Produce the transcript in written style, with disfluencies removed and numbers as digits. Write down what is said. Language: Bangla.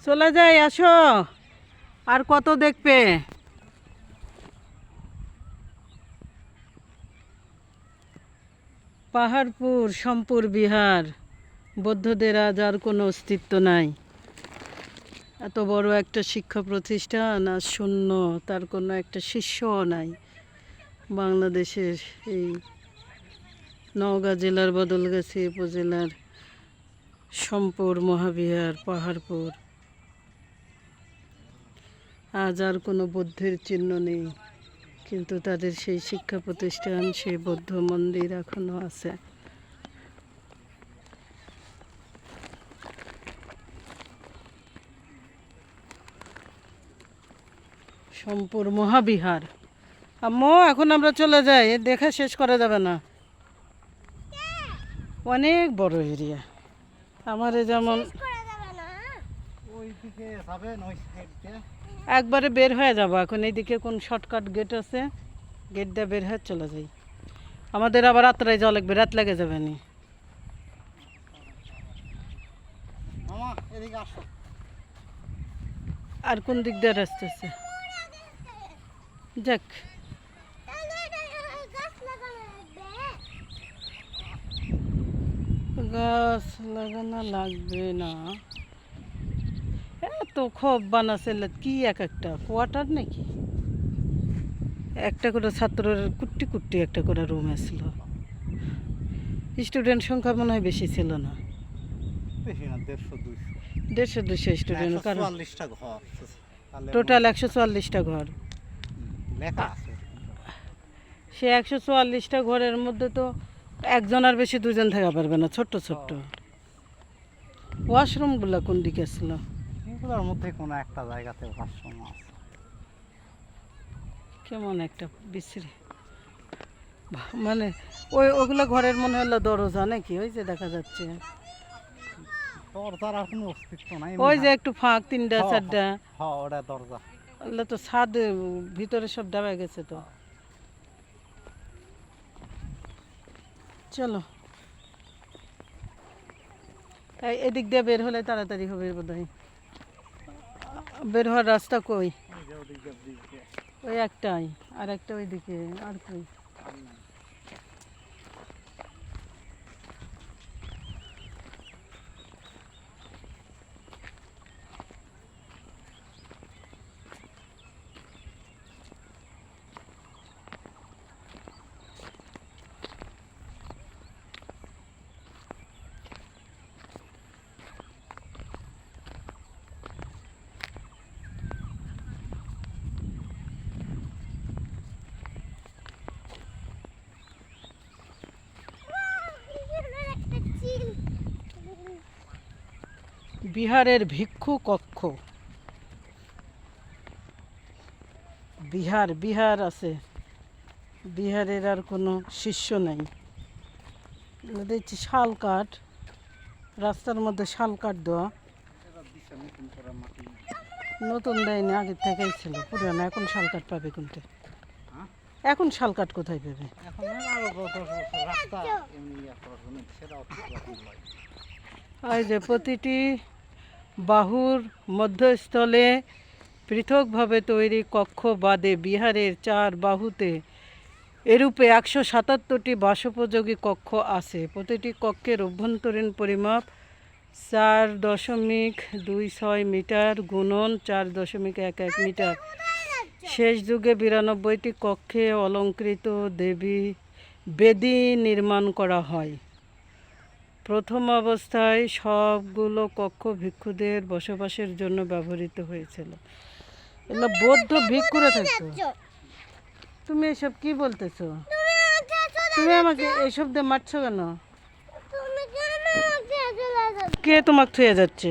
চলে যাই, আসো। আর কত দেখবে? পাহাড়পুর সম্পুর বিহার, বৌদ্ধদের আজ আর কোনো অস্তিত্ব নাই। এত বড় একটা শিক্ষা প্রতিষ্ঠান আজ শূন্য, তার কোনো একটা শিষ্যও নাই। বাংলাদেশের এই নওগাঁ জেলার বদলগাছি উপজেলার সম্পুর মহাবিহার পাহাড়পুর, আজ আর কোনো বৌদ্ধের চিহ্ন নেই, কিন্তু তাদের সেই শিক্ষা প্রতিষ্ঠান, সেই বৌদ্ধ মন্দির এখনো আছে। সম্পুর মহাবিহার। আম্মু, এখন আমরা চলে যাই, দেখা শেষ করা যাবে না, অনেক বড় এরিয়া। আমারে যেমন একবারে বের হয়ে যাবো এখন। এইদিকে কোন শর্টকাট গেট আছে, গেট দিয়ে বের হয়ে চলে যাই। আমাদের আবার রাত্রে যাওয়া লাগবে, রাত লেগে যাবে নি। আর কোন দিক দিয়ে রাস্তা আছে? যাক, গাছ লাগানো লাগবে না। এত খোপ বানাছে কি, এক একটা কোয়ার্টার নাকি? একটা করে ছাত্রের কুট্টি কুট্টি একটা করে রুম আসলো। স্টুডেন্ট সংখ্যা মনে হয় বেশি ছিল না, 150-200 স্টুডেন্ট। কারণ টোটাল 144টা ঘর। সে 144টা ঘরের মধ্যে তো একজন আর বেশি দুজন থাকা পারবে না, ছোট্ট ছোট্ট। ওয়াশরুমগুলো কোন দিকে ছিল? এগুলোর মধ্যে কোনো একটা জায়গাতে ওয়াশরুম আছে। কেমন একটা বিশ্রী, মানে ওগুলো ঘরের মনে হলো দরজা নাকি? ওই যে দেখা যাচ্ছে দরজার আর কোনো অস্তিত্ব নাই। ওই যে একটু ফাঁক, 3টা-4টা। হ্যাঁ, ওটা দরজা। ওগুলো তো ছাদ, ভিতরে সব ডাবা গেছে তো। চলো, এদিক দিয়ে বের হলে তাড়াতাড়ি হবে বোধহয়। বের হওয়ার রাস্তা কই? ওই একটাই, আর একটা ওইদিকে। আর কই? বিহারের ভিক্ষু কক্ষ। বিহার আছে, বিহারের আর কোনো শিষ্য নাই। দেখছি শাল কাঠ, রাস্তার মধ্যে শাল কাঠ দেওয়া। নতুন দেয়নি, আগের থেকেই ছিল পুরানো। এখন শাল কাঠ পাবে কোনটা? এখন শাল কাঠ কোথায় পাবে? ওই যে প্রতিটি বাহুর মধ্যস্থলে পৃথকভাবে তৈরি কক্ষ বাদে বিহারের 4 বাহুতে এরূপে 177টি বাসোপযোগী কক্ষ আছে। প্রতিটি কক্ষের অভ্যন্তরীণ পরিমাপ 4.26 মিটার গুণন 4.11 মিটার। শেষ যুগে 92টি কক্ষে অলঙ্কৃত বেদি নির্মাণ করা হয়। প্রথম অবস্থায় সবগুলো কক্ষ ভিক্ষুদের বসবাসের জন্য ব্যবহৃত হয়েছিল। এগুলো বৌদ্ধ ভিক্ষুরা থাকতো। তুমি এসব কি বলতেছো? তুমি আমাকে এইসব দিয়ে মারছো কেন? কে তোমাকে থুয়ে যাচ্ছে?